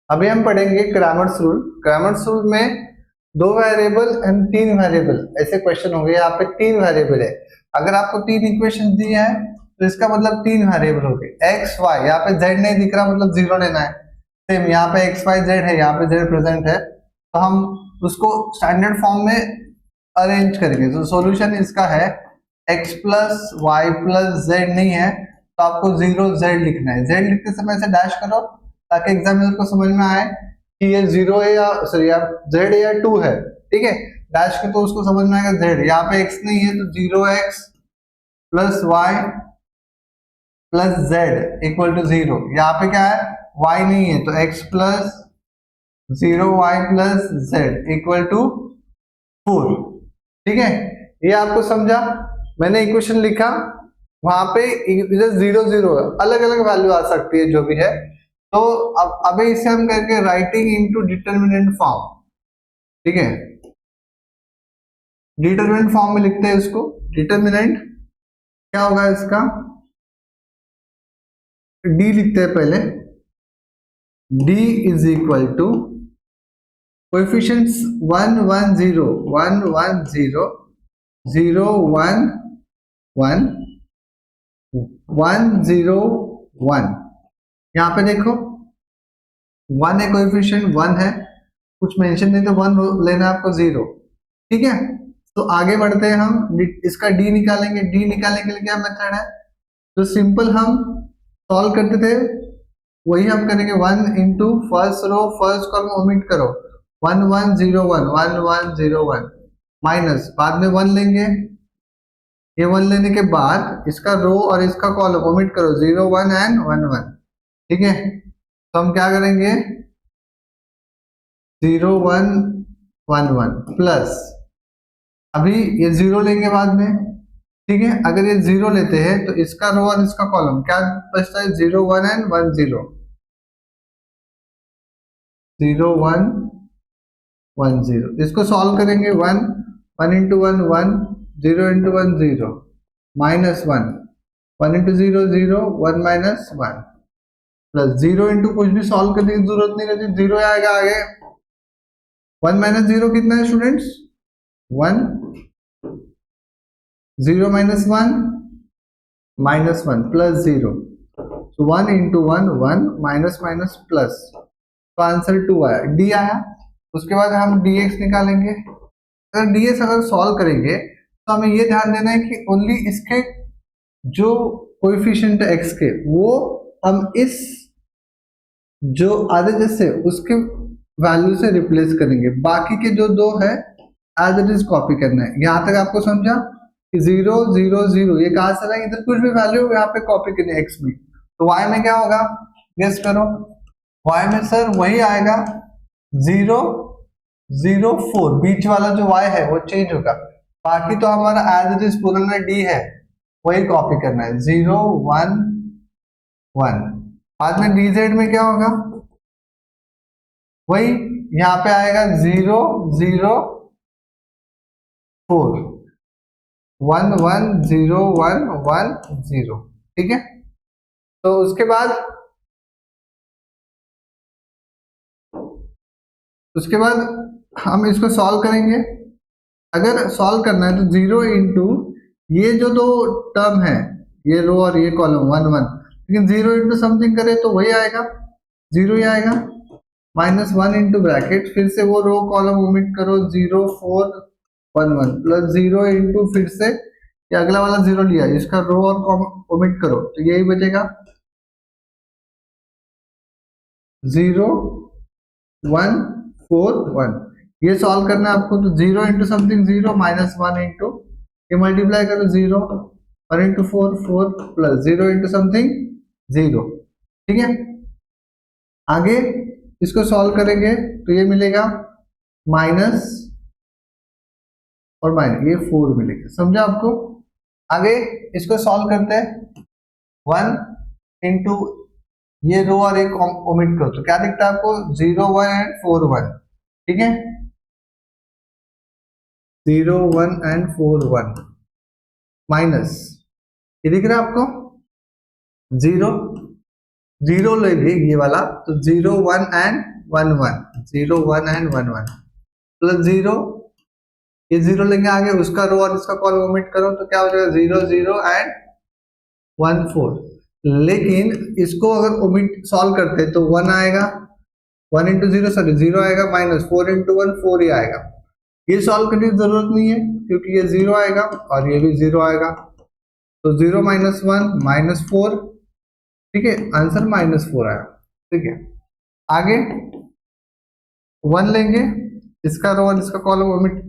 अभी हम पढ़ेंगे क्रैमर्स रूल। क्रैमर्स रूल में दो वेरिएबल एंड तीन वेरिएबल ऐसे क्वेश्चन होंगे। यहाँ पे तीन वेरिएबल है। अगर आपको तीन इक्वेशन दिए हैं तो इसका मतलब तीन वेरिएबल हो गए एक्स वाई। यहाँ पे जेड नहीं दिख रहा मतलब जीरो लेना है। सेम यहाँ पे एक्स वाई जेड है, यहाँ पे जेड प्रेजेंट है, तो हम उसको स्टैंडर्ड फॉर्म में अरेंज करेंगे। तो सॉल्यूशन इसका है x plus y plus z नहीं है तो आपको जीरो जेड लिखना है। जेड लिखते समय ऐसे डैश करो ताकि एग्जामिनर को समझ में आए कि ये जीरो है या सॉरी जेड है या टू है। ठीक है, डैश के तो उसको समझ में आएगा जेड। यहाँ पे एक्स नहीं है तो zero x plus y plus z equal to zero. यहाँ पे क्या है, वाई नहीं है तो x plus zero y plus z equal to 4। ठीक है, ये आपको समझा। मैंने इक्वेशन लिखा, वहां पे इधर जीरो जीरो है, अलग अलग वैल्यू आ सकती है जो भी है। तो अब अभी इसे हम करेंगे राइटिंग इनटू डिटरमिनेंट फॉर्म। ठीक है, डिटरमिनेंट फॉर्म में लिखते हैं इसको। डिटरमिनेंट क्या होगा इसका, डी लिखते हैं पहले। D is equal to coefficients 1 1 0 1 1 0 0 1 1 1 0 1। यहाँ पे देखो 1 है, कोएफिशिएंट 1 है, कुछ मेंशन नहीं तो 1 लेना है आपको 0। ठीक है, तो आगे बढ़ते हैं हम। इसका डी निकालेंगे। डी निकालने के लिए क्या मेथड है, तो सिंपल हम सॉल्व करते थे वही हम करेंगे। 1 into first row first column omit करो, 1 1 0 1 1 1 0 1 माइनस, बाद में 1 लेंगे। ये 1 लेने के बाद इसका रो और इसका कॉलम ओमिट करो, 0 1 एंड 1 1। ठीक है, तो हम क्या करेंगे 0 1 1 1 प्लस, अभी ये 0 लेंगे बाद में। ठीक है, अगर ये 0 लेते हैं तो इसका रो और इसका कॉलम क्या बचता है, 0 1 एंड 1 0 0 1 1 0। इसको सॉल्व करेंगे 1 1 into 1 1 0 into 1 0 minus 1 1 into 0 0 1 minus 1 plus 0 into कुछ भी सॉल्व करने की जरूरत नहीं रहती, 0 आएगा आगे। 1 माइनस 0 कितना है स्टूडेंट्स, 1 0 माइनस 1 माइनस 1 प्लस 0, तो 1 इंटू 1 1 माइनस माइनस प्लस, तो आंसर 2 आया, डी आया। उसके बाद हम dx निकालेंगे। अगर dx अगर सॉल्व करेंगे तो हमें ये ध्यान देना है कि ओनली इसके जो कोएफिशिएंट है x के वो हम इस जो आधे जैसे उसके वैल्यू से रिप्लेस करेंगे, बाकी के जो दो है एज इट इज कॉपी करना है। यहां तक आपको समझा कि 0 0 0 ये कहां से आएगा, इधर कुछ भी वैल्यू यहाँ पे कॉपी करनी है x में। तो y में क्या होगा, गेस करो। y में सर वही आएगा 0 0 4, बीच वाला जो y है वो चेंज होगा, बाकी तो हमारा एज इट इज पुराना d है वही कॉपी करना है, 0 1 1। बाद में dz में क्या होगा, वही यहाँ पे आएगा 0 0 4 1 1 0 1 1 0। ठीक है, तो उसके बाद हम इसको सॉल्व करेंगे। अगर सॉल्व करना है तो 0 इंटू ये जो दो टर्म है, ये रो और ये कॉलम 1 1, लेकिन 0 इंटू समथिंग करे तो वही आएगा, 0 ही आएगा। माइनस 1 इंटू ब्रैकेट, फिर से वो रो कॉलम ओमिट करो, 0 4 1 1 प्लस 0 इंटू फिर से ये अगला वाला 0 लिया, इसका रो और ओमिट करो तो यही बचेगा 0 1 4 1। ये सॉल्व करना है आपको, तो 0 इंटू समथिंग 0 माइनस 1 इंटू ये मल्टीप्लाई करो 0 1 इंटू 4 4 प्लस 0 इंटू समथिंग 0। ठीक है, आगे इसको सॉल्व करेंगे तो ये मिलेगा माइनस और माइनस, ये 4 मिलेगा। समझा आपको। आगे इसको सॉल्व करते हैं, 1 इंटू ये रो और एक ओमिट करो तो क्या दिखता है आपको, 0 1 एंड 4 1। ठीक है, 0 1 एंड 4 1 माइनस ये दिख रहा है आपको 0 जीरो लेंगे ये वाला, तो 0 1 एंड 1 1, 0 1 एंड 1 1 प्लस 0, ये 0 लेंगे आगे, उसका रो और इसका कॉलम ओमिट करो तो क्या हो जाएगा 0 0 एंड 1 4। लेकिन इसको अगर ओमिट सॉल्व करते तो 1 आएगा, 1 इंटू 0 सॉरी 0 आएगा, माइनस 4 इंटू 1 4 ही आएगा। ये सॉल्व करने की जरूरत नहीं है क्योंकि ये 0 आएगा और ये भी 0 आएगा, तो 0 माइनस 1 माइनस 4, ठीक है, आंसर माइनस 4 आया। ठीक है, आगे 1 लेंगे, इसका रो और इसका कॉलम ओमिट,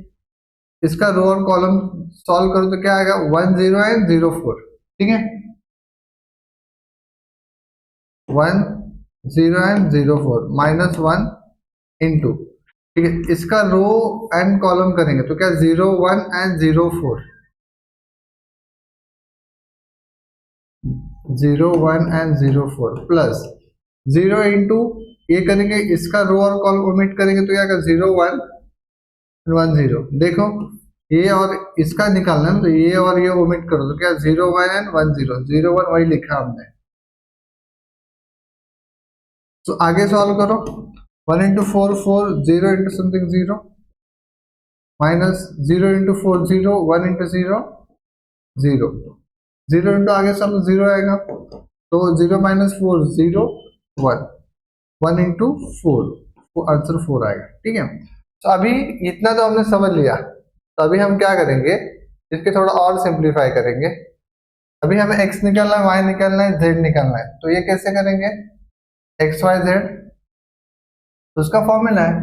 इसका रो और कॉलम सॉल्व करो तो क्या आएगा 1 0 एंड 0 4, ठीक है, 1 0 एंड 0 4 माइनस 1 इंटू, ठीक है, इसका रो एंड कॉलम करेंगे तो क्या 0 1 एंड 0 4, 0 1 एंड 0 4 प्लस 0 इंटू, ये करेंगे इसका रो और कॉलम ओमिट करेंगे तो क्या 0 1 1 0। देखो ये और इसका निकालना है तो ये और ये ओमिट करो तो क्या 0 1 एंड 1 0, 0 1 वही लिखा हमने। तो आगे सॉल्व करो, 1 into 4 4, 0 into something 0, minus 0 into 4 0, 1 into 0 0, 0 into आगे सब 0 आएगा तो 0 माइनस 4 0 1, 1 इंटू 4, आंसर 4 आएगा। ठीक है, तो अभी इतना तो हमने समझ लिया, तो अभी हम क्या करेंगे, इसके थोड़ा और सिंप्लीफाई करेंगे। अभी हमें x निकालना है, y निकालना है, z निकालना है, तो ये कैसे करेंगे, एक्स वाई जेड, तो उसका फॉर्मूला है,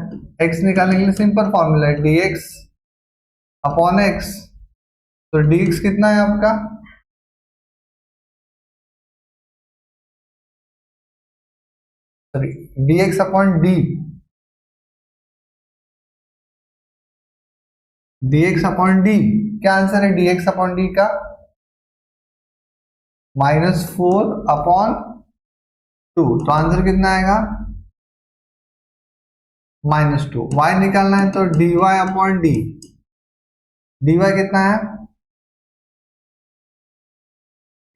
x निकालने के लिए सिंपल फॉर्मूला है dx अपॉन x, तो dx कितना है आपका, sorry dx upon d, dx upon d, क्या आंसर है dx अपॉन d का, -4 अपॉन 2, तो आंसर कितना आएगा -2। y निकालना है तो dy अपॉन d, dy कितना है,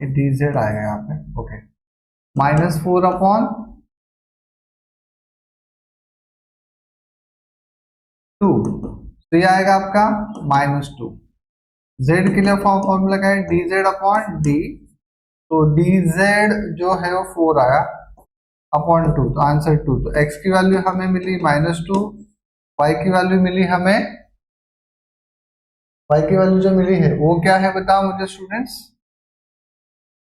dz आएगा यहाँ पे, ओके, -4 अपॉन 2, तो ये आएगा आपका -2। z के लिए फॉर्मूला क्या है, dz अपॉन d, तो dz जो है वो 4 आया अपॉन 2, तो आंसर 2। तो x की वैल्यू हमें मिली -2, y की वैल्यू मिली हमें, y की वैल्यू जो मिली है वो क्या है बताओ मुझे स्टूडेंट्स,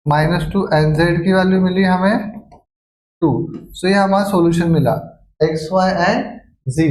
-2, एंड z की वैल्यू मिली हमें 2। सो ये हमारा सॉल्यूशन मिला x y एंड z।